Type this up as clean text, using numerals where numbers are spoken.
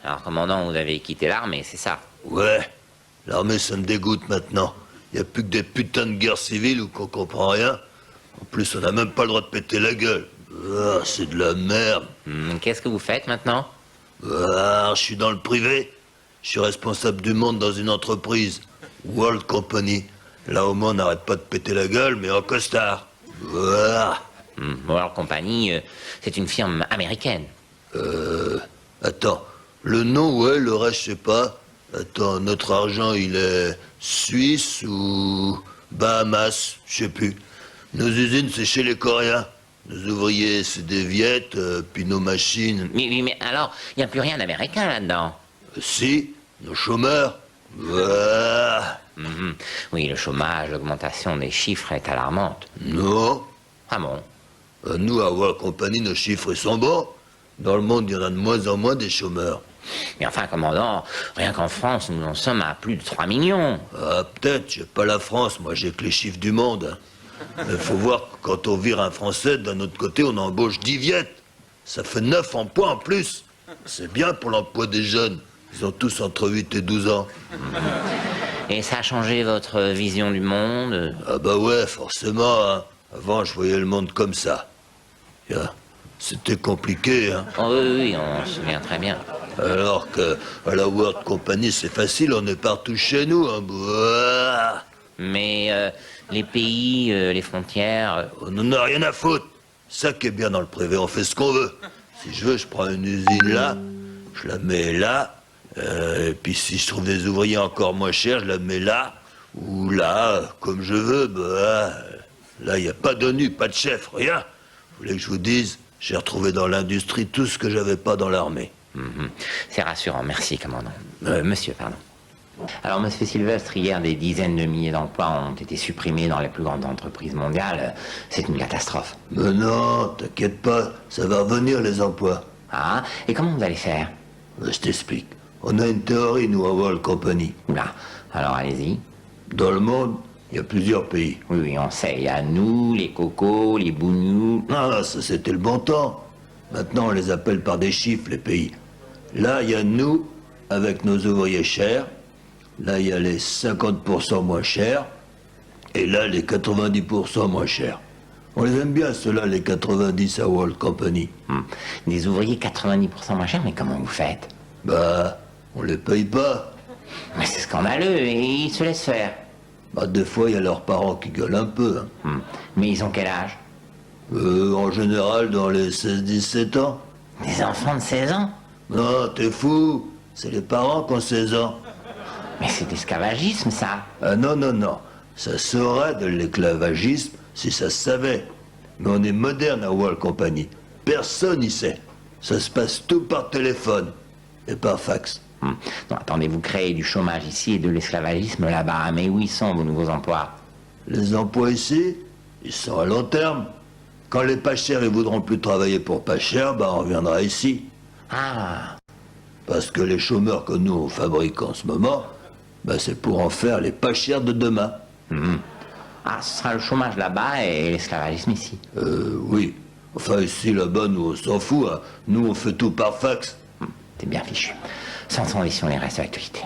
Alors, commandant, vous avez quitté l'armée, c'est ça? Ouais, l'armée ça me dégoûte maintenant. Y a plus que des putains de guerres civiles où qu'on comprend rien. En plus, on n'a même pas le droit de péter la gueule. Ah, c'est de la merde. Qu'est-ce que vous faites maintenant? Ah, je suis dans le privé. Je suis responsable du monde dans une entreprise. World Company. Là au moins on n'arrête pas de péter la gueule, mais en costard. Ah. World Company, c'est une firme américaine. Attends, le nom, ouais, le reste, je sais pas. Attends, notre argent, il est suisse ou Bahamas, je sais plus. Nos usines, c'est chez les Coréens. Nos ouvriers, c'est des Viettes, puis nos machines... Mais alors, il n'y a plus rien d'américain là-dedans. Si, nos chômeurs. Ah. Oui, le chômage, l'augmentation des chiffres est alarmante. Non. Ah bon? Nous, à World Company, nos chiffres, ils sont bons. Dans le monde, il y en a de moins en moins des chômeurs. Mais enfin, commandant, rien qu'en France, nous en sommes à plus de 3 millions. Ah, peut-être, j'ai pas la France, moi j'ai que les chiffres du monde. Il faut voir que quand on vire un Français, d'un autre côté, on embauche 10 Viettes. Ça fait 9 emplois en plus. C'est bien pour l'emploi des jeunes. Ils ont tous entre 8 et 12 ans. Et ça a changé votre vision du monde? Ah bah ouais, forcément, hein. Avant, je voyais le monde comme ça. C'était compliqué, hein. Oh, oui, on se souvient très bien. Alors que à la World Company, c'est facile, on est partout chez nous, hein. Ouah. Mais les pays, les frontières... On n'en a rien à foutre. Ça qui est bien dans le privé, on fait ce qu'on veut. Si je veux, je prends une usine là, je la mets là, et puis si je trouve des ouvriers encore moins chers, je la mets là, ou là, comme je veux. Bah, là, il n'y a pas d'ONU, pas de chef, rien. Vous voulez que je vous dise, j'ai retrouvé dans l'industrie tout ce que j'avais pas dans l'armée. C'est rassurant, merci, commandant. Monsieur, pardon. Alors, monsieur Sylvestre, hier, des dizaines de milliers d'emplois ont été supprimés dans les plus grandes entreprises mondiales. C'est une catastrophe. Mais non, t'inquiète pas, ça va revenir les emplois. Ah, et comment vous allez faire? Je t'explique. On a une théorie, nous, à World Company. Oula, alors allez-y. Dans le monde, il y a plusieurs pays. Oui, on sait, il y a nous, les cocos, les bougnous... Ah, ça c'était le bon temps. Maintenant, on les appelle par des chiffres, les pays. Là, il y a nous, avec nos ouvriers chers. Là, il y a les 50% moins chers. Et là, les 90% moins chers. On les aime bien, ceux-là, les 90 à World Company. Des ouvriers 90% moins chers, mais comment vous faites? Bah, on les paye pas. Mais c'est scandaleux, et ils se laissent faire. Bah, des fois, il y a leurs parents qui gueulent un peu. Hein. Mais ils ont quel âge? En général, dans les 16-17 ans. Des enfants de 16 ans? Non, t'es fou. C'est les parents qui ont 16 ans. Mais c'est l'esclavagisme, ça. Ah non, non, non. Ça serait de l'esclavagisme si ça se savait. Mais on est moderne à World Company. Personne n'y sait. Ça se passe tout par téléphone et par fax. Non, attendez, vous créez du chômage ici et de l'esclavagisme là-bas. Mais où ils sont, vos nouveaux emplois? Les emplois ici, ils sont à long terme. Quand les pas chers, ils voudront plus travailler pour pas cher, bah on reviendra ici. Ah, Parce que les chômeurs que nous on fabrique en ce moment, bah c'est pour en faire les pas chers de demain. ah, ce sera le chômage là-bas et l'esclavagisme ici. Oui. Enfin ici, là-bas, nous on s'en fout. Hein. Nous on fait tout par fax. C'est bien fichu. Sans transition, les restes de l'actualité.